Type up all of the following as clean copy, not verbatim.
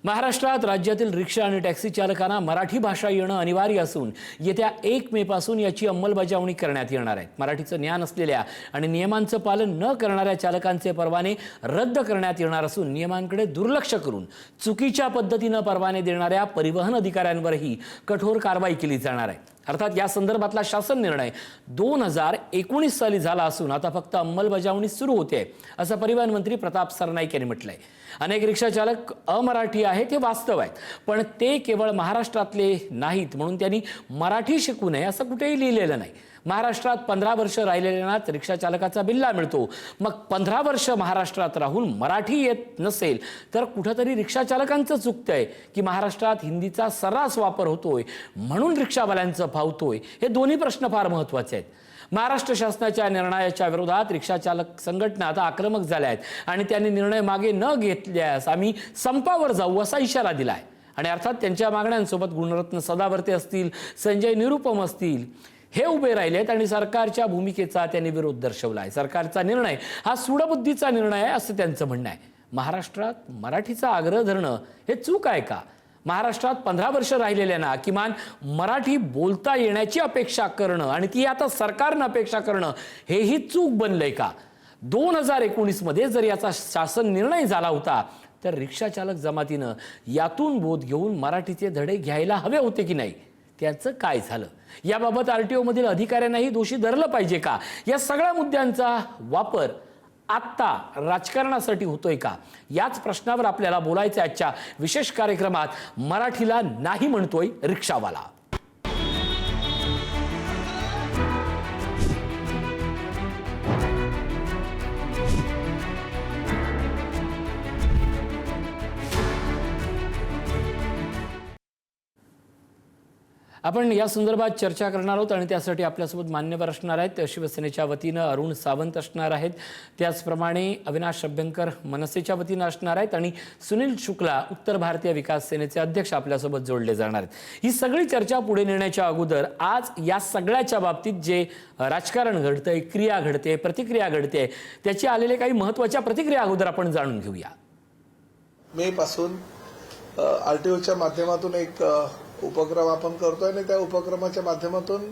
महाराष्ट्रात राज्यातील रिक्षा आणि टॅक्सी चालकांना मराठी भाषा येणं अनिवार्य असून येत्या 1 मे पासून याची अंमलबजावणी करण्यात येणार आहे। मराठीचं ज्ञान असलेल्या आणि नियमांचं पालन न करणाऱ्या चालकांचे परवाने रद्द करण्यात येणार असून नियमांकडे दुर्लक्ष करून चुकीच्या पद्धतीने परवाने देणाऱ्या परिवहन अधिकाऱ्यांवरही कठोर कारवाई केली जाणार आहे। अर्थात या संदर्भातला शासन निर्णय 2019 साली झाला असून आता फक्त अंमलबजावणी सुरू होते असं परिवहन मंत्री प्रताप सरनाईक यांनी म्हटलंय। अनेक रिक्षा चालक अमराठी आहेत हे वास्तव आहे, पण ते केवळ महाराष्ट्रातले नाहीत म्हणून त्यांनी मराठी शिकू नये असं कुठेही लिहिलेलं नाही। महाराष्ट्रात 15 वर्ष राहिलेल्यांनाच रिक्षा चालकाचा बिल्ला मिळतो, मग 15 वर्ष महाराष्ट्रात राहून मराठी येत नसेल तर कुठेतरी रिक्षा चालकांचं चुकतंय की महाराष्ट्रात हिंदीचा सर्रास वापर होतोय म्हणून रिक्षावाल्यांचं फावतोय? हे दोन्ही प्रश्न फार महत्त्वाचे आहेत। महाराष्ट्र शासनाच्या निर्णयाच्या विरोधात रिक्षा चालक संघटना आता आक्रमक झाल्या आहेत आणि त्यांनी निर्णय मागे न घेतल्यास आम्ही संपावर जाऊ असा इशारा दिलाय। आणि अर्थात त्यांच्या मागण्यांसोबत गुणरत्न सदावर्ते असतील, संजय निरुपम असतील, हे उभे राहिलेत आणि सरकारच्या भूमिकेचा त्यांनी विरोध दर्शवलाय। सरकारचा निर्णय हा सूडबुद्धीचा निर्णय आहे असं त्यांचं म्हणणं आहे। महाराष्ट्रात मराठीचा आग्रह धरणं हे चूक आहे का? महाराष्ट्रात 15 वर्ष राहिलेल्यांना किमान मराठी बोलता येण्याची अपेक्षा करणं आणि ती आता सरकारनं अपेक्षा करणं हेही चूक बनलंय का? 2019 मध्ये जर याचा शासन निर्णय झाला होता तर रिक्षा चालक जमातीनं यातून बोध घेऊन मराठीचे धडे घ्यायला हवे होते की नाही? त्याचं काय झालं? याबाबत आरटीओ मधील अधिकाऱ्यांनाही दोषी धरलं पाहिजे का? या सगळ्या मुद्द्यांचा वापर आत्ता राजकारणासाठी होतोय का? याच प्रश्नावर आपल्याला बोलायचं आजच्या विशेष कार्यक्रमात मराठीला नाही म्हणतोय रिक्षावाला। आपण या संदर्भात चर्चा करणार आहोत आणि त्यासाठी आपल्यासोबत मान्यवर असणार आहेत। शिवसेनेच्या वतीनं अरुण सावंत असणार आहेत, त्याचप्रमाणे अविनाश अभ्यंकर मनसेच्या वतीनं असणार आहेत आणि सुनील शुक्ला उत्तर भारतीय विकास सेनेचे अध्यक्ष आपल्यासोबत जोडले जाणार आहेत। ही सगळी चर्चा पुढे नेण्याच्या अगोदर आज या सगळ्याच्या बाबतीत जे राजकारण घडतंय, क्रिया घडते, प्रतिक्रिया घडते, त्याची आलेले काही महत्त्वाच्या प्रतिक्रिया अगोदर आपण जाणून घेऊया। मे पासून आरटीओच्या माध्यमातून एक उपक्रम आपण करतोय आणि त्या उपक्रमाच्या माध्यमातून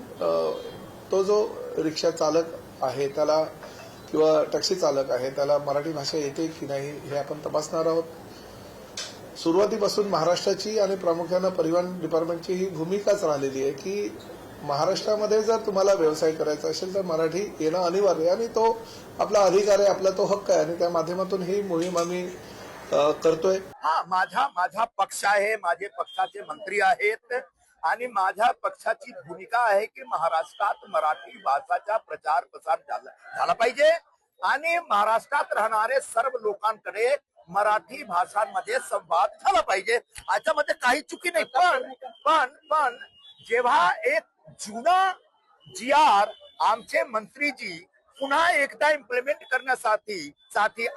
तो जो रिक्षा चालक आहे त्याला किंवा टॅक्सी चालक आहे त्याला मराठी भाषा येते की नाही हे आपण तपासणार आहोत। सुरुवातीपासून महाराष्ट्राची आणि प्रामुख्याने परिवहन डिपार्टमेंटची ही भूमिकाच राहिलेली आहे की महाराष्ट्रामध्ये जर तुम्हाला व्यवसाय करायचा असेल तर मराठी येणं अनिवार्य आहे आणि तो आपला अधिकार आहे, आपला तो हक्क आहे आणि त्या माध्यमातून ही मोहीम आम्ही करतोय। माझा पक्ष आहे, माझे पक्षाचे मंत्री आहेत आणि माझ्या पक्षाची भूमिका आहे की महाराष्ट्रात मराठी भाषाचा प्रचार प्रसार झाला पाहिजे आणि महाराष्ट्रात राहणारे सर्व लोकांकडे मराठी भाषांमध्ये संवाद झाला पाहिजे। याच्यामध्ये काही चुकी नाही, पण जेव्हा एक जुना GR आमचे मंत्रीजी पुन्हा एकदा इम्प्लिमेंट करण्यासाठी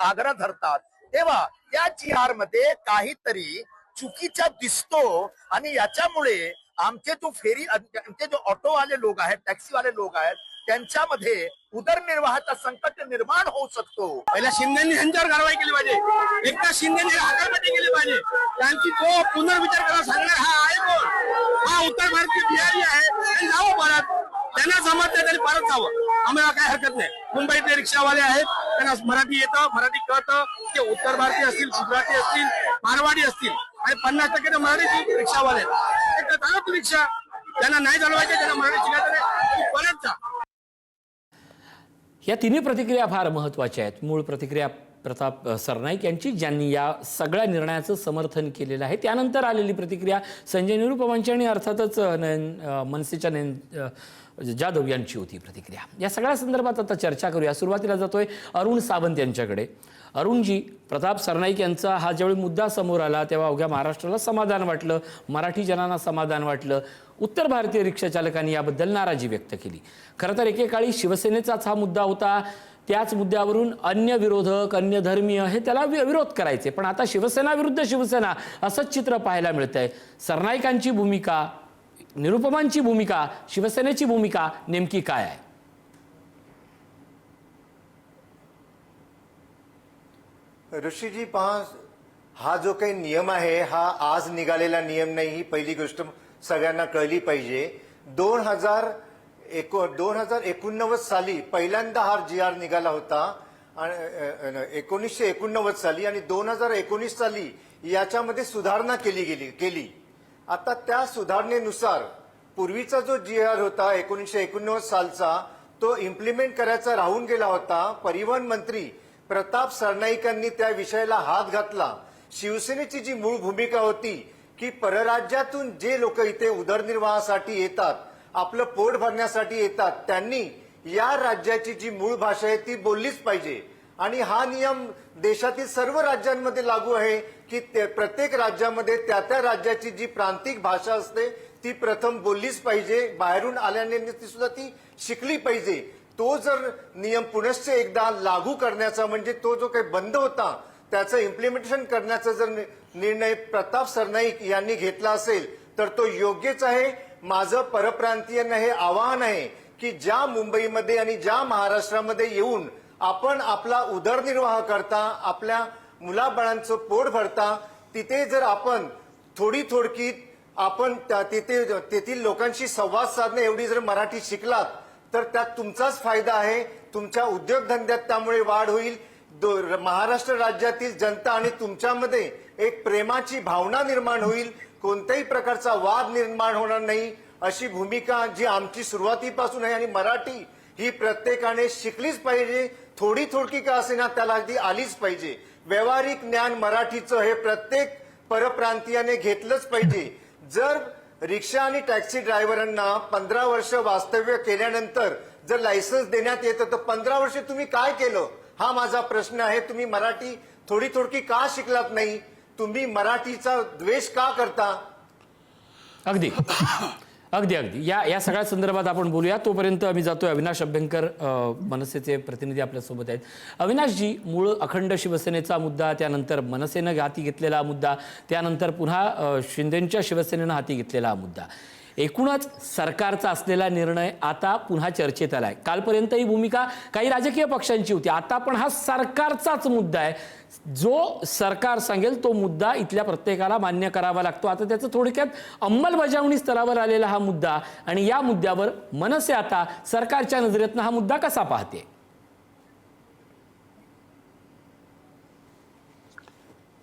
आग्रह धरतात तेव्हा त्या GR मध्ये काहीतरी चुकीचा दिसतो आणि याच्यामुळे आमचे जो ऑटोवाले लोक आहेत, टॅक्सीवाले लोक आहेत, त्यांच्यामध्ये उदरनिर्वाहाचा संकट निर्माण होऊ शकतो। पहिल्या शिंदेनी ह्यांच्यावर कारवाई केली पाहिजे, एकदा शिंदेनी हकालपट्टी केली पाहिजे, त्यांची तो पुनर्विचार करायला सांगणार हा आहे कोण? हा उत्तर भारतीय बिहारी आहे, त्यांनी जावं परत, त्यांना जमत नाही त्यांनी परत जावं, आम्हाला काय हरकत नाही। मुंबईतले रिक्षावाले आहेत, त्यांना मराठी येतं, मराठी कळतं, ते उत्तर भारतीय असतील, गुजराती असतील, मारवाडी असतील आणि 50% तर मराठी रिक्षावाले आहेत। चालवतो रिक्षा, त्यांना नाही चालवायचे, त्यांना मराठी शिकायचं नाही, परत जा। या तिन्ही प्रतिक्रिया फार महत्त्वाच्या आहेत। मूळ प्रतिक्रिया प्रताप सरनाईक यांची, ज्यांनी या सगळ्या निर्णयाचं समर्थन केलेलं आहे। त्यानंतर आलेली प्रतिक्रिया संजय निरुपमांची आणि अर्थातच मनसेच्या जाधव यांची होती प्रतिक्रिया। या सगळ्या संदर्भात आता चर्चा करूया। सुरुवातीला जातोय अरुण सावंत यांच्याकडे। अरुणजी, प्रताप सरनाईक यांचा हा ज्यावेळी मुद्दा समोर आला तेव्हा अवघ्या महाराष्ट्राला समाधान वाटलं, मराठी जनांना समाधान वाटलं, उत्तर भारतीय रिक्षा चालकांनी याबद्दल नाराजी व्यक्त केली। खरं तर एकेकाळी शिवसेनेचाच हा मुद्दा होता, त्याच मुद्द्यावरून अन्य विरोधक, अन्य धर्मीय हे त्याला विरोध करायचे, पण आता शिवसेना विरुद्ध शिवसेना असंच चित्र पाहायला मिळतंय। सरनाईकांची भूमिका, निरुपमांची भूमिका, शिवसेनेची भूमिका नेमकी काय आहे? ऋषिजी, हा जो काही नियम आहे हा आज निघालेला नियम नाही, ही पहिली गोष्ट सगळ्यांना कळली पाहिजे. 2019 साली पहिल्यांदा हा GR निघाला होता आणि 1989 साली, आणि 2019 साली याच्यामध्ये सुधारणा केली. आता त्या सुधारणेनुसार पूर्वीचा जो GR होता 1989 सालचा तो इम्प्लिमेंट करायचा राहून गेला होता. परिवहन मंत्री प्रताप सरनाईकांनी त्या विषयाला हात घातला. शिवसेनेची जी मूळ भूमिका होती की परराज्यातून जे लोक इथे उदरनिर्वाहासाठी येतात, आपलं पोट भरण्यासाठी येतात, त्यांनी या राज्याची जी मूळ भाषा आहे ती बोललीच पाहिजे. आणि हा नियम देशातील सर्व राज्यांमध्ये लागू आहे की प्रत्येक राज्यामध्ये त्या त्या राज्याची जी प्रांतिक भाषा असते ती प्रथम बोललीच पाहिजे. बाहेरून आल्याने ती सुद्धा ती शिकली पाहिजे. तो जर नियम पुनश्च एकदा लागू करण्याचा, म्हणजे तो जो काही बंद होता त्याचं इम्प्लिमेंटेशन करण्याचा जर निर्णय प्रताप सरनाईक यांनी घेतला असेल तर तो योग्यच आहे. माझं परप्रांतीयांना हे आवाहन आहे की ज्या मुंबईमध्ये आणि ज्या महाराष्ट्रामध्ये येऊन आपण आपला उदरनिर्वाह करता, आपल्या मुलाबाळांचं पोट भरता, तिथे जर आपण थोडकी आपण तेथील लोकांशी संवाद साधणे एवढी जर मराठी शिकलात तर त्यात तुमचाच फायदा आहे. तुमच्या उद्योगधंद्यात त्यामुळे वाढ होईल. महाराष्ट्र राज्यातील जनता आणि तुमच्यामध्ये एक प्रेमाची भावना निर्माण होईल. कोणत्याही प्रकारचा वाद निर्माण होणार नाही, अशी भूमिका जी आमची सुरुवातीपासून आहे. आणि मराठी ही प्रत्येकाने शिकलीच पाहिजे. थोडकी का असेना त्याला अगदी आलीच पाहिजे. व्यावहारिक ज्ञान मराठीचं हे प्रत्येक परप्रांतीयाने घेतलंच पाहिजे. जर रिक्षा आणि टॅक्सी ड्रायव्हरांना 15 वर्ष वास्तव्य केल्यानंतर जर लायसन्स देण्यात येतं तर 15 वर्ष तुम्ही काय केलं, हा माझा प्रश्न आहे. तुम्ही मराठी थोडकी का शिकलात नाही? तुम्ही मराठीचा द्वेष का करता? अगदी अगदी अगदी या सगळ्या संदर्भात आपण बोलूया. तोपर्यंत आम्ही जातोय अविनाश अभ्यंकर, मनसेचे प्रतिनिधी आपल्यासोबत आहेत. अविनाशजी, मूळ अखंड शिवसेनेचा मुद्दा, त्यानंतर मनसेनं हाती घेतलेला मुद्दा, त्यानंतर पुन्हा शिंदेंच्या शिवसेनेनं हाती घेतलेला मुद्दा, एकूणच सरकारचा असलेला निर्णय आता पुन्हा चर्चेत आलाय. कालपर्यंत ही भूमिका काही राजकीय पक्षांची होती, आता पण हा सरकारचाच मुद्दा आहे. जो सरकार सांगेल तो मुद्दा इथल्या प्रत्येकाला मान्य करावा लागतो. आता त्याचं थोडक्यात अंमलबजावणी स्तरावर आलेला हा मुद्दा, आणि या मुद्द्यावर मनसे आता सरकारच्या नजरेतनं हा मुद्दा कसा पाहते?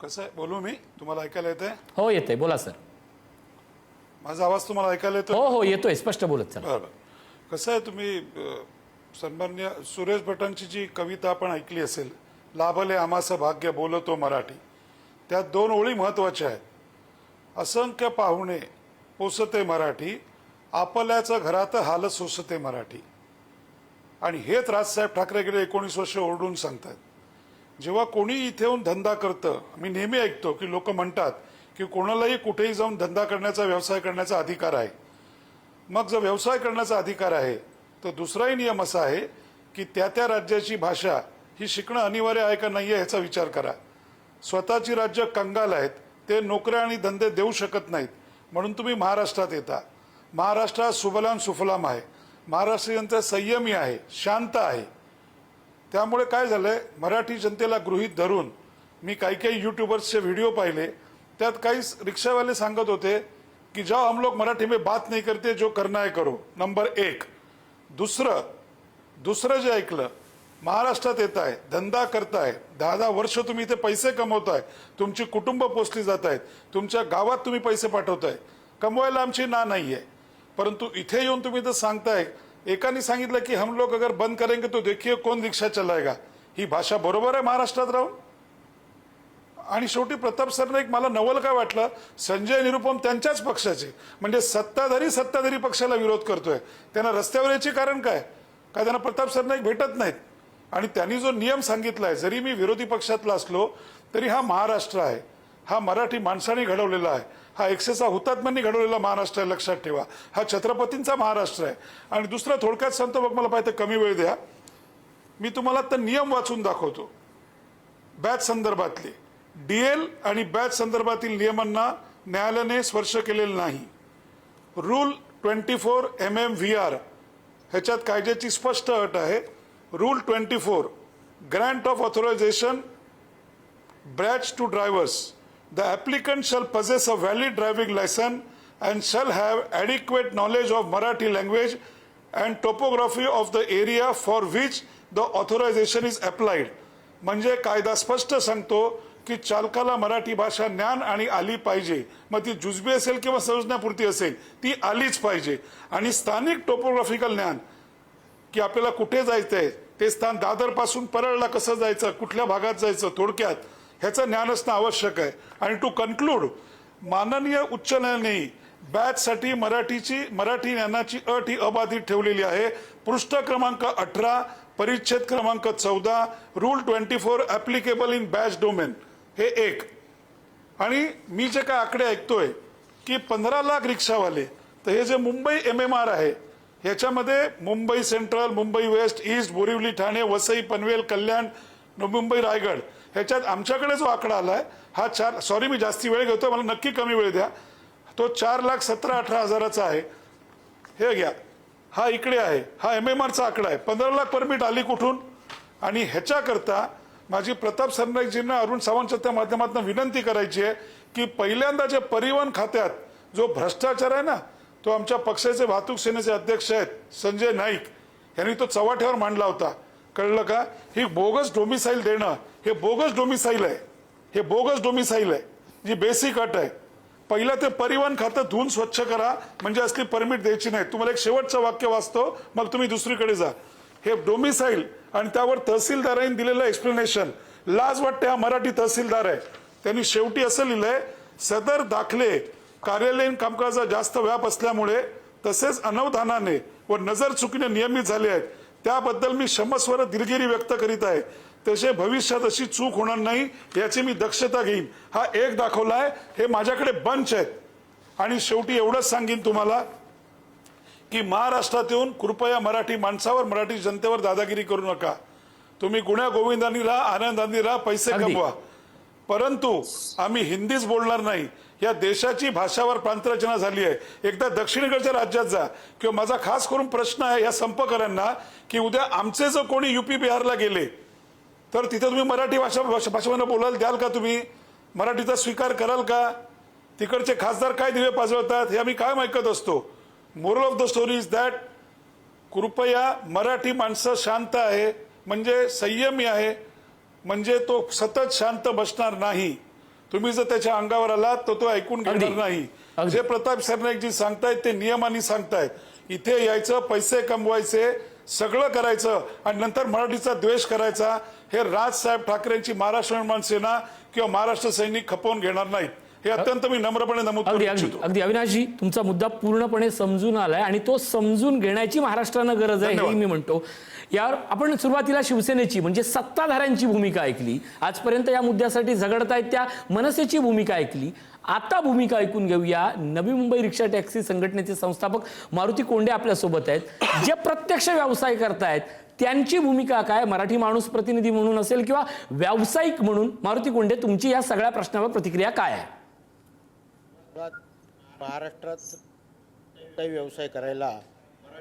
कसं आहे, बोलू मी? तुम्हाला ऐकायला येतंय? हो येतंय, बोला सर. माझा आवाज तुम्हाला ऐकायला येतो? हो येतोय, स्पष्ट बोलत सर. बरं. कसं आहे, तुम्ही सन्मान्य सुरेश भटांची जी कविता आपण ऐकली असेल, लाभले आम्हास भाग्य बोलतो मराठी, त्यात 2 ओळी महत्वाच्या आहेत. असंख्य पाहुणे पोसते मराठी, आपल्याचं घरात हाल सोसते मराठी. आणि हेच राजसाहेब ठाकरे गेले 19 वर्ष ओरडून सांगतात. जेव्हा कोणी इथे येऊन धंदा करतं, मी नेहमी ऐकतो की लोक म्हणतात की कोणालाही कुठेही जाऊन धंदा करण्याचा, व्यवसाय करण्याचा अधिकार आहे. मग जर व्यवसाय करण्याचा अधिकार आहे तर दुसराही नियम असा आहे की त्या त्या राज्याची भाषा ही शिकणं अनिवार्य आहे का नाही ह्याचा विचार करा. स्वतःची राज्य कंगाल आहेत, ते नोकऱ्या आणि धंदे देऊ शकत नाहीत, म्हणून तुम्ही महाराष्ट्रात येता. महाराष्ट्रात सुबलाम सुफलाम आहे, महाराष्ट्र जनता संयमी आहे, शांत आहे. त्यामुळे काय झालंय, मराठी जनतेला गृहीत धरून मी काही यूट्यूबर्सचे व्हिडिओ पाहिले, त्यात काही रिक्षावाले सांगत होते की जाओ हम लोग मराठी में बात नहीं करते, जो करना है करो. नंबर 1. दुसरं जे ऐकलं, महाराष्ट्रात येत आहे, धंदा करताय, 10 वर्ष तुम्ही इथे पैसे कमवताय, तुमची कुटुंब पोसली जात आहेत, तुमच्या गावात तुम्ही पैसे पाठवताय, कमवायला आमची ना नाहीये. परंतु इथे येऊन तुम्ही तर सांगताय, एकाने सांगितलं की हम लोग अगर बंद करेंगे तो देखिए कौन रिक्षा चलाएगा. ही भाषा बरोबर आहे महाराष्ट्रात राहून? आणि शेवटी प्रताप सरनाईक, मला नवल काय वाटलं, संजय निरुपम त्यांच्याच पक्षाचे, म्हणजे सत्ताधारी पक्षाला विरोध करतोय. त्यांना रस्त्यावर याचे कारण काय त्यांना प्रताप सरनाईक भेटत नाहीत. आणि त्यांनी जो नियम सांगितलाय, जरी मी विरोधी पक्षातला असलो तरी हा महाराष्ट्र आहे, हा मराठी माणसाने घडवलेला आहे, हा 106 हुतात्म्यांनी घडवलेला महाराष्ट्र आहे, लक्षात ठेवा. हा छत्रपतींचा महाराष्ट्र आहे. आणि दुसरा थोडक्यात सांगतो, बघ मला पाहिजे कमी वेळ द्या, मी तुम्हाला तर नियम वाचून दाखवतो. बॅच संदर्भातले DL आणि बॅच संदर्भातील नियमांना न्यायालयाने स्पर्श केलेला नाही. रूल 24 MMVR ह्याच्यात कायद्याची स्पष्ट अट आहे. Rule 24 Grant of authorisation batch two drivers The applicant shall possess a valid driving license and shall have adequate knowledge of Marathi language and topography of the area for which the authorization is applied. म्हणजे कायदा स्पष्ट सांगतो की चालकाला मराठी भाषा ज्ञान आणि आली पाहिजे. मग ती जुजबी असेल किंवा संयोजनापुरती असेल ती आलीच पाहिजे. आणि स्थानिक टोपोग्राफिकल ज्ञान की आपल्याला कुठे जायचंय, ते स्थान दादर पासून परळला कसं जायचं, कुठल्या भागात जायचं, थोडक्यात ह्याचं ज्ञान असणं आवश्यक आहे. आणि टू कन्क्लूड, माननीय उच्च न्यायालयाने बॅचसाठी मराठी ज्ञानाची अट ही अबाधित ठेवलेली आहे. पृष्ठ क्रमांक 18, परिच्छेद क्रमांक 14, rule 24 applicable in batch domain, हे एक. आणि मी जे काय आकडे ऐकतोय की 15 लाख रिक्षावाले, तर हे जे मुंबई MMR आहे ह्याच्यामध्ये Mumbai central, Mumbai west, east, Borivali, Thane, Vasai, Panvel, Kalyan, Mumbai, Raigad, ह्याच्यात आमच्याकडे जो आकडा आलाय हा सॉरी मी जास्ती वेळ घेतो, मला नक्की कमी वेळ द्या, तो 4,17,18,000 आहे. हे घ्या, हा इकडे आहे, हा MMRचा आकडा आहे. 15 लाख परमिट आली कुठून? आणि ह्याच्याकरता माझी प्रताप सरनाईकजींना, अरुण सावंतच्या माध्यमातून विनंती करायची आहे की पहिल्यांदा जे परिवहन खात्यात जो भ्रष्टाचार आहे ना, तो आमच्या पक्षाचे वाहतूक सेनेचे अध्यक्ष आहेत संजय नाईक यांनी तो चव्हाट्यावर मांडला होता. कळलं का? ही बोगस डोमिसाईल देणं, हे बोगस डोमिसाईल आहे, हे बोगस डोमिसाईल आहे, जी बेसिक अट आहे. पहिलं ते परिवहन खातं धुवून स्वच्छ करा, म्हणजे असली परमिट द्यायची नाही. तुम्हाला एक शेवटचं वाक्य वाचतो, मग तुम्ही दुसरीकडे जा. हे डोमिसाईल आणि त्यावर तहसीलदारांनी दिलेलं एक्सप्लेनेशन, लाज वाटते. हा मराठी तहसीलदार आहे, त्यांनी शेवटी असं लिहिलंय, सदर दाखले कार्यालयीन कामकाजाचा जास्त व्याप असल्यामुळे तसेच अनवधानाने व नजर चुकीने नियमित झाले आहेत, त्याबद्दल मी क्षमस्वर दिलगिरी व्यक्त करीत आहे. तसे भविष्यात अशी चूक होणार नाही याची मी दक्षता घेईन. हा एक दाखवलाय, हे माझ्याकडे बंच आहेत. आणि शेवटी एवढंच सांगेन तुम्हाला की महाराष्ट्रात येऊन कृपया मराठी माणसावर, मराठी जनतेवर दादागिरी करू नका. तुम्ही गुण्या गोविंदांनी राहा, आनंदांनी राहा, पैसे कमवा, परंतु आम्ही हिंदीच बोलणार नाही. या देशाची भाषावर प्रांतरचना झाली आहे. एकदा दक्षिणेकडच्या राज्यात जा. किंवा माझा खास करून प्रश्न आहे या संपकऱ्यांना की उद्या आमचे जर कोणी UP बिहारला गेले तर तिथे तुम्ही मराठी भाषेमध्ये बोलायला द्याल का? तुम्ही मराठीचा स्वीकार कराल का? तिकडचे खासदार काय दिवे पाजवतात हे आम्ही कायम ऐकत असतो. Moral of the story is that कृपया मराठी माणसं शांत आहे, म्हणजे संयमी आहे, म्हणजे तो सतत शांत बसणार नाही. तुम्ही जर त्याच्या अंगावर आलात तर तो ऐकून घेणार नाही. जे प्रताप सरनाईकजी सांगतायत ते नियमाने सांगतायत. इथे यायचं, पैसे कमवायचे, सगळं करायचं आणि नंतर मराठीचा द्वेष करायचा. हे राजसाहेब ठाकरेंची महाराष्ट्र निर्माण सेना किंवा महाराष्ट्र सैनिक खपवून घेणार नाहीत. हे अत्यंत मी नम्रपणे नमूद करू इच्छितो. अगदी अविनाशजी, तुमचा मुद्दा पूर्णपणे समजून आलाय आणि तो समजून घेण्याची महाराष्ट्रानं गरज आहे हे मी म्हणतो. यावर आपण सुरुवातीला शिवसेनेची म्हणजे सत्ताधाऱ्यांची भूमिका ऐकली, आजपर्यंत या मुद्द्यासाठी झगडतायत त्या मनसेची भूमिका ऐकली. आता भूमिका ऐकून घेऊया. नवी मुंबई रिक्षा टॅक्सी संघटनेचे संस्थापक मारुती कोंडे आपल्यासोबत आहेत. जे प्रत्यक्ष व्यवसाय करतायत त्यांची भूमिका काय, मराठी माणूस प्रतिनिधी म्हणून असेल किंवा व्यावसायिक म्हणून. मारुती कोंडे, तुमची या सगळ्या प्रश्नावर प्रतिक्रिया काय आहे? महाराष्ट्रात काही व्यवसाय करायला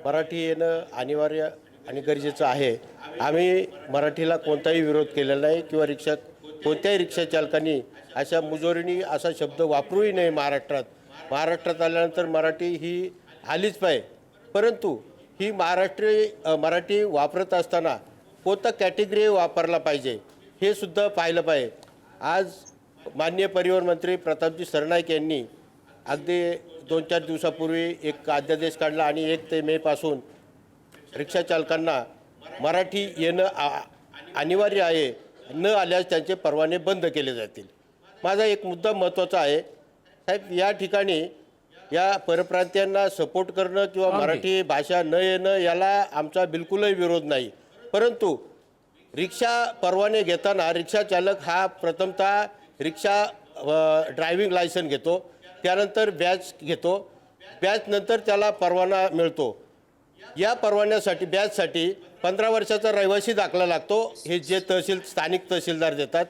मराठी येणं अनिवार्य आणि गरजेचं आहे. आम्ही मराठीला कोणताही विरोध केलेला नाही किंवा कोणत्याही रिक्षा चालकांनी अशा मुजोरीनी असा शब्द वापरूही नाही. महाराष्ट्रात आल्यानंतर मराठी ही आलीच पाहिजे, परंतु ही मराठी वापरत असताना कोणता कॅटेगरी वापरला पाहिजे हे सुद्धा पाहिलं पाहिजे. आज माननीय परिवहन मंत्री प्रतापजी सरनाईक यांनी अगदी 2-4 दिवसापूर्वी एक अध्यादेश काढला आणि 1 मे पासून रिक्षा चालकांना मराठी येणं अनिवार्य आहे. न आल्यास त्यांचे परवाने बंद केले जातील. माझा एक मुद्दा महत्त्वाचा आहे साहेब, या ठिकाणी या परप्रांतीयांना सपोर्ट करणं किंवा मराठी भाषा न येणं याला आमचा बिलकुलही विरोध नाही, परंतु रिक्षा परवाने घेताना रिक्षा चालक हा प्रथमतः रिक्षा ड्रायव्हिंग लायसन घेतो, त्यानंतर बॅच घेतो, बॅच नंतर त्याला परवाना मिळतो. या परवान्यासाठी बॅचसाठी 15 वर्षाचा रहिवासी दाखला लागतो. हे जे स्थानिक तहसीलदार देतात.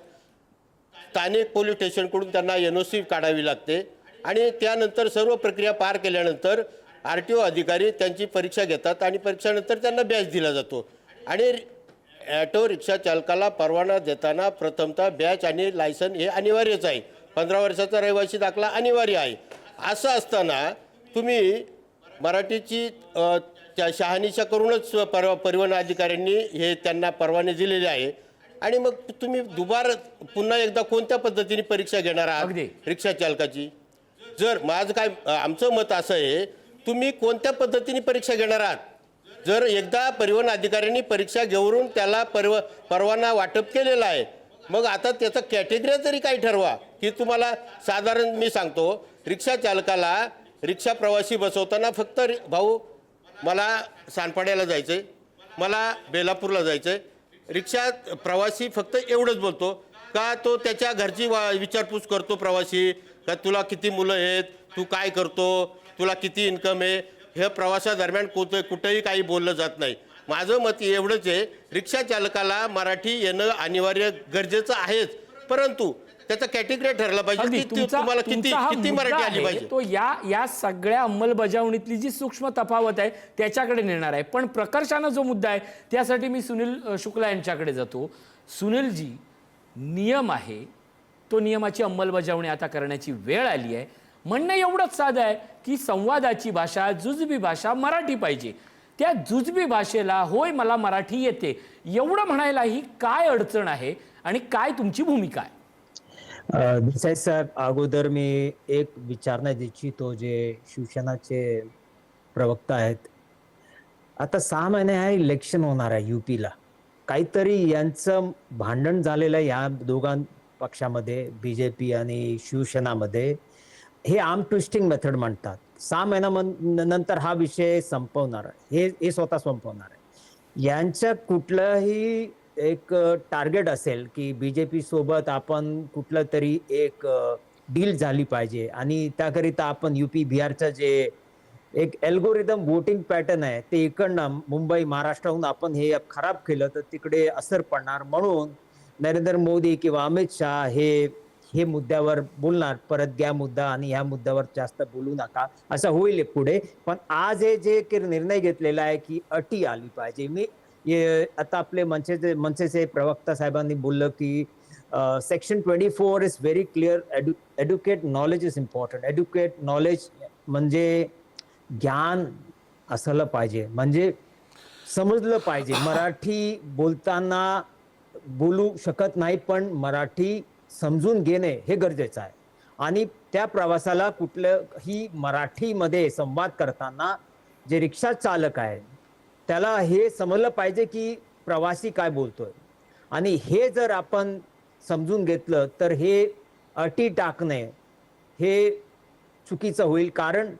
स्थानिक पोलीस स्टेशनकडून त्यांना NOC काढावी लागते आणि त्यानंतर सर्व प्रक्रिया पार केल्यानंतर RTO अधिकारी त्यांची परीक्षा घेतात आणि परीक्षेनंतर त्यांना बॅच दिला जातो. आणि ऑटो रिक्षा चालकाला परवाना देताना प्रथमतः बॅच आणि लायसन हे अनिवार्यच आहे. 15 वर्षाचा रहिवासी दाखला अनिवार्य आहे. असं असताना तुम्ही मराठीची त्या शहानिशा करूनच परिवहन अधिकाऱ्यांनी हे त्यांना परवाने दिलेले आहे. आणि मग तुम्ही पुन्हा एकदा कोणत्या पद्धतीने परीक्षा घेणार अगदी. आहात रिक्षा चालकाची? जर माझं काय आमचं मत असं आहे, तुम्ही कोणत्या पद्धतीने परीक्षा घेणार आहात? जर एकदा परिवहन अधिकाऱ्यांनी परीक्षा घेऊन त्याला परवाना वाटप केलेला आहे, मग आता त्याचा कॅटेगरी तरी काय ठरवा की तुम्हाला. साधारण मी सांगतो, रिक्षा चालकाला रिक्षा प्रवासी बसवताना फक्त भाऊ मला सानपाड्याला जायचंय, मला बेलापूरला जायचंय, रिक्षा प्रवासी फक्त एवढंच बोलतो का? तो त्याच्या घरची विचारपूस करतो प्रवासी का तुला किती मुलं आहेत, तू काय करतो, तुला किती इन्कम आहे, हे प्रवासादरम्यान कुठेही काही बोललं जात नाही. माझं मत एवढंच आहे, रिक्षा चालकाला मराठी येणं अनिवार्य गरजेचं आहेच, परंतु त्याचा कॅटेगरी ठरला पाहिजे अगदी की तुम्हाला किती हा किती मुद्दा मराठी आली आहे, पाहिजे. तो या सगळ्या अंमलबजावणीतली जी सूक्ष्म तफावत आहे त्याच्याकडे नेणार आहे. पण प्रकर्षानं जो मुद्दा आहे त्यासाठी मी सुनील शुक्ला यांच्याकडे जातो. सुनीलजी, नियम आहे, तो नियमाची अंमलबजावणी आता करण्याची वेळ आली आहे. म्हणणं एवढंच साधं आहे की संवादाची भाषा, जुजबी भाषा मराठी पाहिजे. त्या जुजबी भाषेला होय मला मराठी येते एवढं म्हणायला ही काय अडचण आहे आणि काय तुमची भूमिका आहे? देसाई साहेब, अगोदर मी एक विचारण्यात इच्छितो जे शिवसेनाचे प्रवक्ता आहेत. आता 6 महिने हा इलेक्शन होणार आहे युपीला. काहीतरी यांचं भांडण झालेलं आहे या दोघां पक्षामध्ये, बीजेपी आणि शिवसेनामध्ये. हे आर्म ट्विस्टिंग मेथड म्हणतात. 6 महिन्यानंतर हा विषय संपवणार आहे, हे स्वतः संपवणार आहे. यांच्या कुठलंही एक टार्गेट असेल की बीजेपी सोबत आपण कुठलं तरी एक डील झाली पाहिजे आणि त्याकरिता आपण युपी बिहारचं जे एक अल्गोरिदम वोटिंग पॅटर्न आहे ते इकडनं मुंबई महाराष्ट्राहून आपण हे खराब केलं तर तिकडे असर पडणार. म्हणून नरेंद्र मोदी किंवा अमित शहा हे मुद्द्यावर बोलणार, परत घ्या मुद्दा आणि ह्या मुद्द्यावर जास्त बोलू नका, असं होईल पुढे. पण आज हे जे निर्णय घेतलेला आहे की अटी आली पाहिजे. आता आपले मनसेचे प्रवक्ता साहेबांनी बोललं की section 24 is very clear, educate knowledge is important. Educate knowledge म्हणजे ज्ञान असलं पाहिजे, म्हणजे समजलं पाहिजे. मराठी बोलताना बोलू शकत नाही, पण मराठी समजून घेणे हे गरजेचं आहे. आणि त्या प्रवासाला कुठलंही मराठीमध्ये संवाद करताना जे रिक्षा चालक आहे त्याला हे समजलं पाहिजे की प्रवासी काय बोलतोय. आणि हे जर आपण समजून घेतलं तर हे अटी टाकणे हे चुकीचं होईल. कारण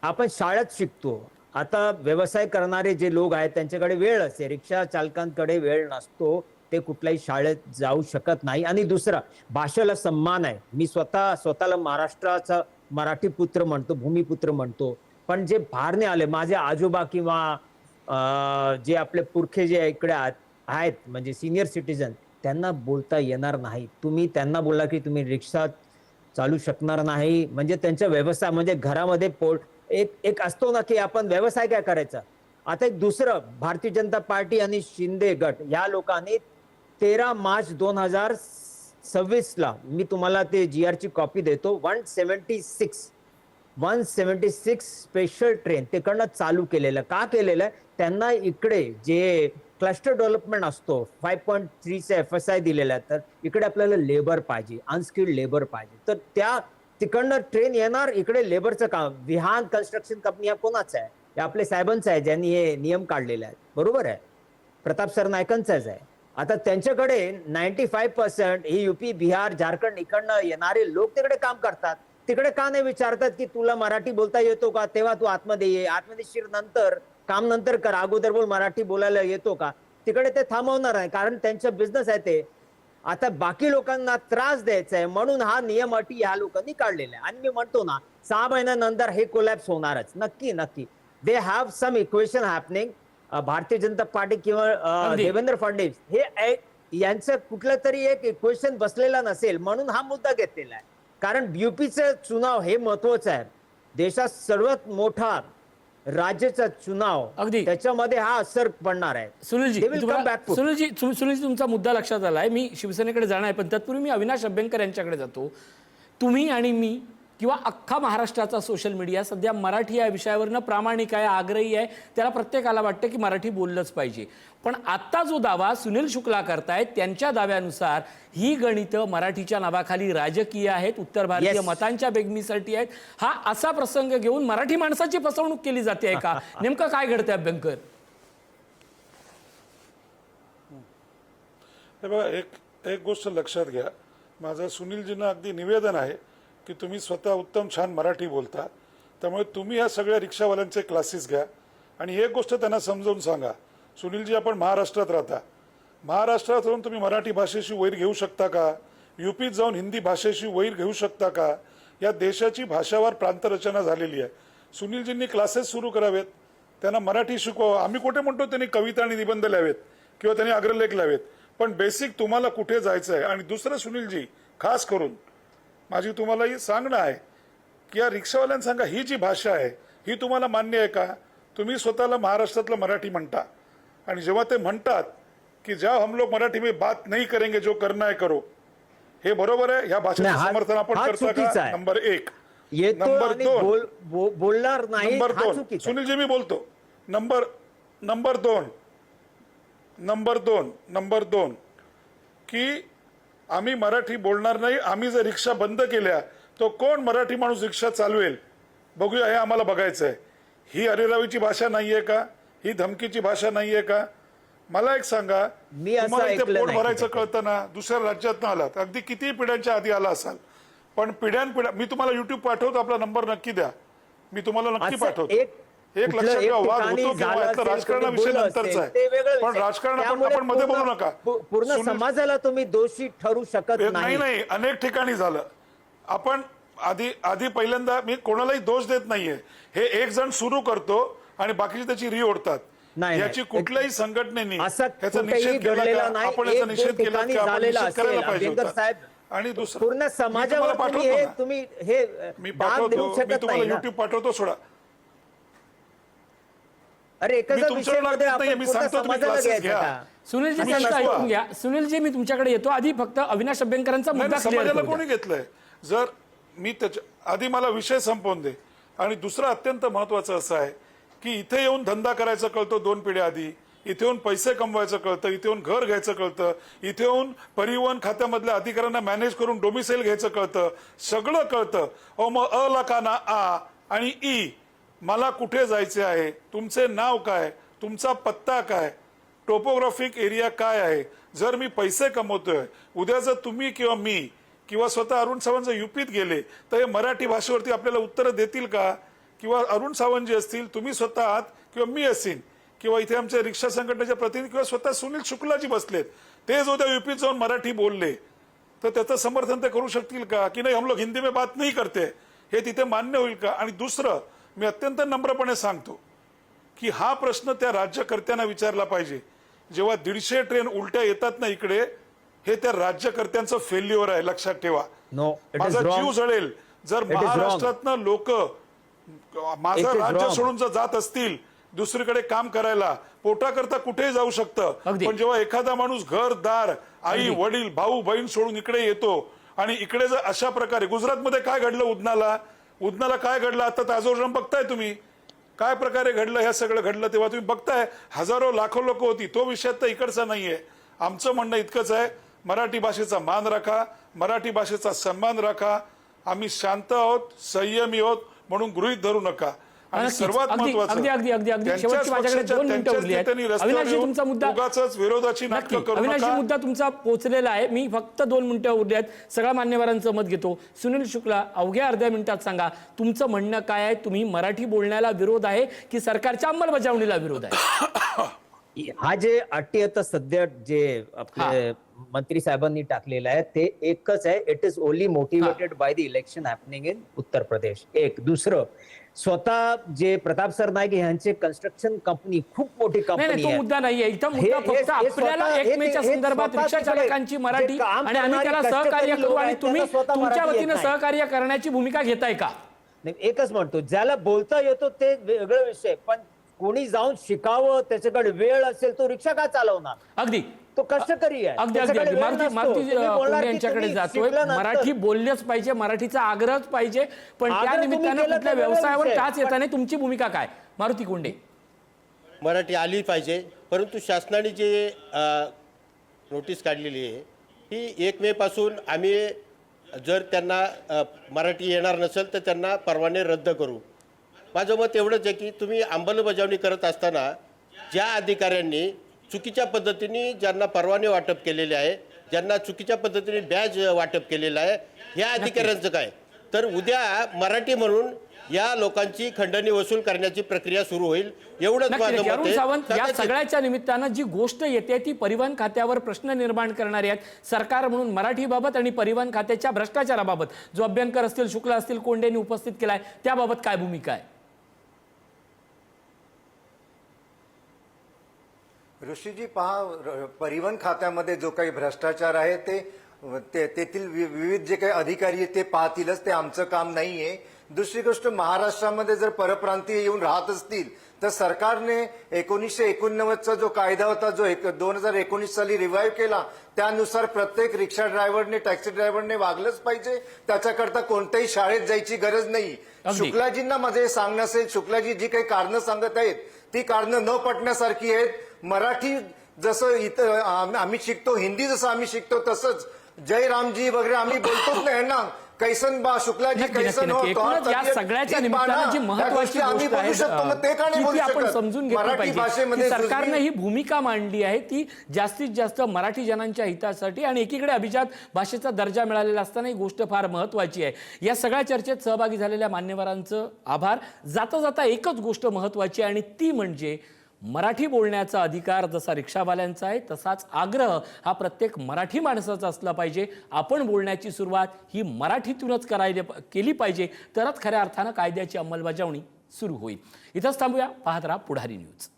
आपण शाळेत शिकतो. आता व्यवसाय करणारे जे लोक आहेत त्यांच्याकडे वेळ असते, रिक्षा चालकांकडे वेळ नसतो, ते कुठल्याही शाळेत जाऊ शकत नाही. आणि दुसरा, भाषेला सन्मान आहे. मी स्वतःला महाराष्ट्राचा मराठी पुत्र म्हणतो, भूमिपुत्र म्हणतो. पण जे भारने आले, माझे आजोबा किंवा जे आपले पुरखे जे इकडे आहेत म्हणजे सिनियर सिटीजन, त्यांना बोलता येणार नाही. तुम्ही त्यांना बोलला की तुम्ही रिक्षा चालू शकणार नाही, म्हणजे त्यांचा व्यवसाय म्हणजे घरामध्ये एक असतो ना की आपण व्यवसाय काय करायचा. आता एक दुसरं, भारतीय जनता पार्टी आणि शिंदे गट या लोकांनी 13 मार्च 2026 मी तुम्हाला ते GR ची कॉपी देतो, 176 स्पेशल ट्रेन तिकडनं चालू केलेलं. का केलेलं आहे? त्यांना इकडे जे क्लस्टर डेव्हलपमेंट असतो 5.3चा FSI दिलेला आहे, तर इकडे आपल्याला लेबर पाहिजे, अनस्किल्ड लेबर पाहिजे. तर तिकडनं ट्रेन येणार, इकडे लेबरचं काम. विहान कन्स्ट्रक्शन कंपनी हा कोणाचा आहे? हे आपले साहेबांचं आहे ज्यांनी हे नियम काढलेले आहेत, बरोबर आहे, प्रताप सरनाईकांचाच आहे. आता त्यांच्याकडे 95% हे युपी बिहार झारखंड इकडनं येणारे लोक तिकडे काम करतात. तिकडे का नाही विचारतात की तुला मराठी बोलता येतो का, तेव्हा तू आतमध्ये ये, आतमध्ये शिर, नंतर काम नंतर कर, अगोदर बोल मराठी बोलायला येतो का. तिकडे ते थांबवणार आहे कारण त्यांचं बिझनेस आहे ते. आता बाकी लोकांना त्रास द्यायचा आहे म्हणून हा नियम अटी ह्या लोकांनी काढलेला आहे. आणि मी म्हणतो ना 6 महिन्यानंतर हे कोलॅप्स होणारच, नक्की. They have some equation happening. Bharatiya Janata party किंवा देवेंद्र फडणवीस हे यांचं कुठलं तरी एक इक्वेशन बसलेला नसेल म्हणून हा मुद्दा घेतलेला आहे. कारण युपीचं चुनाव हे महत्वाचं आहे. देशात सर्वात मोठा राज्याचा चुनाव अगदी. त्याच्यामध्ये हा असर पडणार आहे. सुनीलजी They will come तुम्हाला- back to- सुनीलजी तुमचा मुद्दा लक्षात आलाय. मी शिवसेनेकडे जाणार आहे, पण तत्पूर्वी मी अविनाश अभ्यंकर यांच्याकडे जातो. तुम्ही आणि मी किंवा अख्खा महाराष्ट्राचा सोशल मीडिया सध्या मराठी या विषयावरनं प्रामाणिक आहे, आग्रही आहे. त्याला प्रत्येकाला वाटतं की मराठी बोललंच पाहिजे. पण आता जो दावा सुनील शुक्ला करतायत त्यांच्या दाव्यानुसार ही गणितं मराठीच्या नावाखाली राजकीय आहेत, उत्तर भारतीय Yes. मतांच्या बेगमीसाठी आहेत. हा असा प्रसंग घेऊन मराठी माणसाची फसवणूक केली जाते आहे का? नेमकं काय घडतंय अभ्यंकर? हे बघा, एक गोष्ट लक्षात घ्या. माझं सुनीलजींना अगदी निवेदन आहे की तुम्ही स्वतः उत्तम छान मराठी बोलता, त्यामुळे तुम्ही या सगळ्या रिक्षावाल्यांचे क्लासेस घ्या आणि एक गोष्ट त्यांना समजावून सांगा. सुनीलजी, आपण महाराष्ट्रात राहता. महाराष्ट्रात राहून तुम्ही मराठी भाषेशी वैर घेऊ शकता का? यूपीत जाऊन हिंदी भाषेशी वैर घेऊ शकता का? या देशाची भाषावार प्रांतरचना झालेली आहे. सुनीलजींनी क्लासेस सुरू करावेत, त्यांना मराठी शिकवावं. आम्ही कुठे म्हणतो त्यांनी कविता आणि निबंध लिहावेत किंवा त्यांनी अग्रलेख लावेत, पण बेसिक तुम्हाला कुठे जायचं आहे. आणि दुसरं सुनीलजी, खास करून माझी तुम्हाला ही सांगणं आहे की या रिक्षावाल्यांना सांगा, ही जी भाषा आहे ही तुम्हाला मान्य आहे का? तुम्ही स्वतःला महाराष्ट्रातलं मराठी म्हणता आणि जेव्हा ते म्हणतात की ज्या हम लोग मराठी में बात नहीं करेंगे, जो करना है करो, हे बरोबर आहे? ह्या भाषेचं नाही, हा- समर्थन आपण हा करता चुकीचा का? आहे. नंबर एक. येतो नंबर आणि दोन. बोलणार नाही, नंबर हा दोन, चुकीचा आहे. सुनीलजी मी बोलतो. नंबर दोन की आम्ही मराठी बोलणार नाही. आम्ही जर रिक्षा बंद केल्या तो कोण मराठी माणूस रिक्षा चालवेल बघूया, हे आम्हाला बघायचं आहे. ही अरेरावीची भाषा नाहीये का? ही धमकीची भाषा नाहीये का? मला एक सांगा, मी असं तुम्हाला इथे ऐकलं पोट नाही भरायचं कुठे. कळतं ना, दुसऱ्या राज्यातनं आलात, अगदी किती पिढ्यांच्या आधी आला असाल, पण पिढ्या मी तुम्हाला युट्यूब पाठवतो, आपला नंबर नक्की द्या, मी तुम्हाला नक्की असं पाठवतो. एक एक लक्षात कुठलं ठेवा, एक वाद ठिकाणी होतो किंवा झालं यातलं असेल, राजकारणाविषयी कोणी बोललं नंतरचं असेल, ते वेगळं आहे, पण विषय. राजकारण त्यामुळे आपण मध्ये बोलू पूर्ण- नका. पूर्ण सुनील- समाजाला तुम्ही दोषी ठरू शकत नाही. नाही, अनेक ठिकाणी झालं. आपण आधी पहिल्यांदा मी कोणालाही दोष देत नाहीये. हे एक जण सुरू करतो आणि बाकीचे त्याची री ओढतात. नाही, याची कुठल्याही संघटनेने असं ह्याचा कुठेही निषेध केला घडलेला का? नाही. आपण एक याचा दोन निषेध केला ठिकाणी की आपण झालेला निषेध करायला असेल. पाहिजे अभ्यंकर होता. साहेब, आणि दुसरं पूर्ण मी समाजावर तुम्हाला तुम्ही पाठवतो हे ना. तुम्ही हे मी दाब पाठवतो, देऊ मी शकत तुम्हाला नाही ना. युट्यूब पाठवतो. सोडा, अरे एकाच मी तुमच्यावर विषयामध्ये लागत नाहीये, आपण मी पूर्ण सांगतो तुम्ही समाजाला classes घ्यायचं घ्या. का? सुनीलजी तुम्ही त्यांचं शिकवा. ऐकून घ्या. सुनीलजी मी तुमच्याकडे येतो. आधी फक्त अविनाश अभ्यंकरांचा नाही, मुद्दा नाही, क्लिअर समाजाला करू कोणी द्या. घेतलंय? जर मी त्याच्या आधी मला विषय संपवून दे. आणि दुसरं अत्यंत महत्वाचं असं आहे की इथे येऊन धंदा करायचं कळतं 2 पिढ्या आधी, इथे येऊन पैसे कमवायचं कळतं, इथे येऊन घर घ्यायचं कळतं, इथे येऊन परिवहन खात्यामधल्या अधिकाऱ्यांना मॅनेज करून डोमिसाईल घ्यायचं कळतं, सगळं कळतं. मग अ ला काना आ आणि ई, मला कुठे जायचे आहे, तुमचे नाव काय, तुमचा पत्ता काय, टोपोग्राफिक एरिया काय आहे. जर मी पैसे कमवतोय, उद्या जर तुम्ही किंवा मी किंवा स्वतः अरुण सावंत जर युपीत गेले तर हे मराठी भाषेवरती आपल्याला उत्तरं देतील का? किंवा अरुण सावंत जे असतील, तुम्ही स्वतः आहात किंवा मी असेन किंवा इथे आमच्या रिक्षा संघटनेचे प्रतिनिधी किंवा स्वतः सुनील शुक्लाजी बसलेत, ते जो त्या युपीत जाऊन मराठी बोलले तर त्याचं समर्थन ते करू शकतील का की नाही हम लोग हिंदी में बात नहीं करते, हे तिथे मान्य होईल का? आणि दुसरं, मी अत्यंत नम्रपणे सांगतो की हा प्रश्न त्या राज्यकर्त्यांना विचारला पाहिजे. जेव्हा 150 ट्रेन उलट्या येतात ना इकडे, हे त्या राज्यकर्त्यांचं फेल्युअर आहे, लक्षात ठेवा. No, it is माझा जीव wrong. जळेल जर It is wrong. महाराष्ट्रातनं लोक माझं It is राज्य wrong. सोडून जर जात असतील दुसरीकडे काम करायला, पोटाकरता कुठेही जाऊ शकतं, अगदी. पण जेव्हा एखादा माणूस घरदार, आई वडील भाऊ बहीण सोडून इकडे येतो आणि इकडे जर अशा प्रकारे, गुजरातमध्ये काय घडलं, उदनाला काय घडलं, आता ताजोरम बघताय तुम्ही काय प्रकारे घडलं, हे सगळं घडलं तेव्हा तुम्ही बघताय हजारो लाखो लोक होती. तो विषय तर इकडचा नाहीये. आमचं म्हणणं इतकंच आहे, मराठी भाषेचा मान राखा, मराठी भाषेचा सन्मान राखा. आम्ही शांत आहोत, संयमी आहोत म्हणून गृहीत धरू नका. आणि नक्कीच. सर्वात अगदी महत्वाचं, शेवटची माझ्याकडे 2 मिनिटं उरली आहेत. अविनाशजी तुमचा मुद्दा उगाचच विरोधाची नाटकं करू अविनाशजी नका. मुद्दा तुमचा पोहोचलेला आहे. मी फक्त 2 मिनिटं उरली आहेत. सगळ्या मान्यवरांचं मत घेतो. सुनील शुक्ला, अवघ्या अर्ध्या मिनिटात सांगा तुमचं म्हणणं काय आहे. तुम्ही मराठी बोलण्याला विरोध आहे की सरकारच्या अंमलबजावणीला विरोध आहे? हा जे अटी आता सध्या जे आपले मंत्री साहेबांनी टाकलेला आहे ते एकच आहे, it is only motivated by the election happening in Uttar Pradesh. एक. दुसरं, स्वतः जे प्रताप सरनाईक यांचे कन्स्ट्रक्शन कंपनी खूप मोठी नाही कंपनी तो आहे. मुद्दा नाहीये. इथं मुद्दा हे फक्त स्वतः- आपल्याला हे- 1 मेच्या हे संदर्भात स्वतः रिक्षा तिकडे चालकांची मराठी जे काम आणि आम्ही करणारे त्याला कष्टकरी सहकार्य करू लोक आणि आहेत, तुम्ही त्यांना स्वतः तुमच्या मराठी येत वतीनं नाही. सहकार्य करण्याची भूमिका घेताय का? नाही, एकच म्हणतो, ज्याला बोलता येतो ते वेगळं विषय, पण कोणी जाऊन शिकावं, त्याच्याकडे वेळ असेल, तो रिक्षा का चालवणार? अगदी तो कष्टकरी आहे. अगदी अगदी त्याच्याकडे अगदी वेळ मारुती नसतो. मारुती तुम्ही बोलणार की यांच्याकडे तुम्ही जातोय. शिकल्यानंतर- मराठी बोललेच पाहिजे, मराठीचा आग्रहच पाहिजे, पण आग्रह त्या तुम्ही निमित्तानं केला कुठल्या तर वेगळा व्यवसायावर विषय. टाच येताना तुमची भूमिका काय? मारुती कोंडे. मराठी आली पाहिजे, परंतु शासनाने जे नोटीस काढलेली आहे ही 1 मे पासून आम्ही जर त्यांना मराठी येणार नसेल तर त्यांना परवाने रद्द करू. माझं मत एवढंच आहे की तुम्ही अंमलबजावणी करत असताना ज्या अधिकाऱ्यांनी चुकीच्या पद्धतीने ज्यांना परवाने वाटप केलेले आहे, ज्यांना चुकीच्या पद्धतीने बॅज वाटप केलेलं आहे, ह्या अधिकाऱ्यांचं काय? तर उद्या मराठी म्हणून या लोकांची खंडणी वसूल करण्याची प्रक्रिया सुरू होईल. एवढंच नक्की, माझं नक्की. मत अरुण आहे. सावंत, या कदाचित- सगळ्याच्या निमित्तानं जी गोष्ट येते ती परिवहन खात्यावर प्रश्न निर्माण करणारी आहेत. सरकार म्हणून मराठीबाबत आणि परिवहन खात्याच्या भ्रष्टाचाराबाबत जो अभ्यंकर असतील, शुक्ला असतील, कोंडेंनी उपस्थित केलाय, त्याबाबत काय भूमिका आहे? ऋषीजी पहा, परिवहन खात्यामध्ये जो काही भ्रष्टाचार आहे तेथील विविध जे काही अधिकारी आहेत ते पाहतीलच, ते आमचं काम नाहीये. दुसरी गोष्ट, महाराष्ट्रामध्ये जर परप्रांतीय येऊन राहत असतील तर सरकारने 1989चा जो कायदा होता, जो 2019 साली रिवाईव्ह केला, त्यानुसार प्रत्येक रिक्षा ड्रायव्हरने, टॅक्सी ड्रायव्हरने वागलंच पाहिजे. त्याच्याकरता कोणत्याही शाळेत जायची गरज नाही. अगदी. शुक्लाजींना माझे सांगणं असेल, शुक्लाजी जी काही कारणं सांगत आहेत ती कारणं न पटण्यासारखी आहेत. मराठी जसं इथं आम्ही शिकतो, हिंदी जसं आम्ही शिकतो, तसंच जय रामजी वगैरे आम्ही बोलतोच नाही ना. कैसन बा शुक्लाजी नक्की, कैसन नक्की, हो, नक्की. एकूणच या सगळ्याच्या निमित्तानं जी महत्वाची आम्ही गोष्ट आहे बोलू शकतो, मग ते का नाही ती बोलू आपण शकत? समजून घेतली मराठी पाहिजे भाषेमध्ये की सरकारने जुजबी- ही भूमिका मांडली आहे ती जास्तीत जास्त मराठी जनांच्या हितासाठी, आणि एकीकडे अभिजात भाषेचा दर्जा मिळालेला असताना ही गोष्ट फार महत्वाची आहे. या सगळ्या चर्चेत सहभागी झालेल्या मान्यवरांचं आभार. जाता जाता एकच गोष्ट महत्वाची आहे आणि ती म्हणजे मराठी बोलण्याचा अधिकार जसा रिक्षावाल्यांचा आहे तसाच आग्रह हा प्रत्येक मराठी माणसाचा असला पाहिजे. आपण बोलण्याची सुरुवात ही मराठीतूनच केली पाहिजे, तरच खऱ्या अर्थानं कायद्याची अंमलबजावणी सुरू होईल. इथंच थांबूया. पाहत राहा पुढारी न्यूज.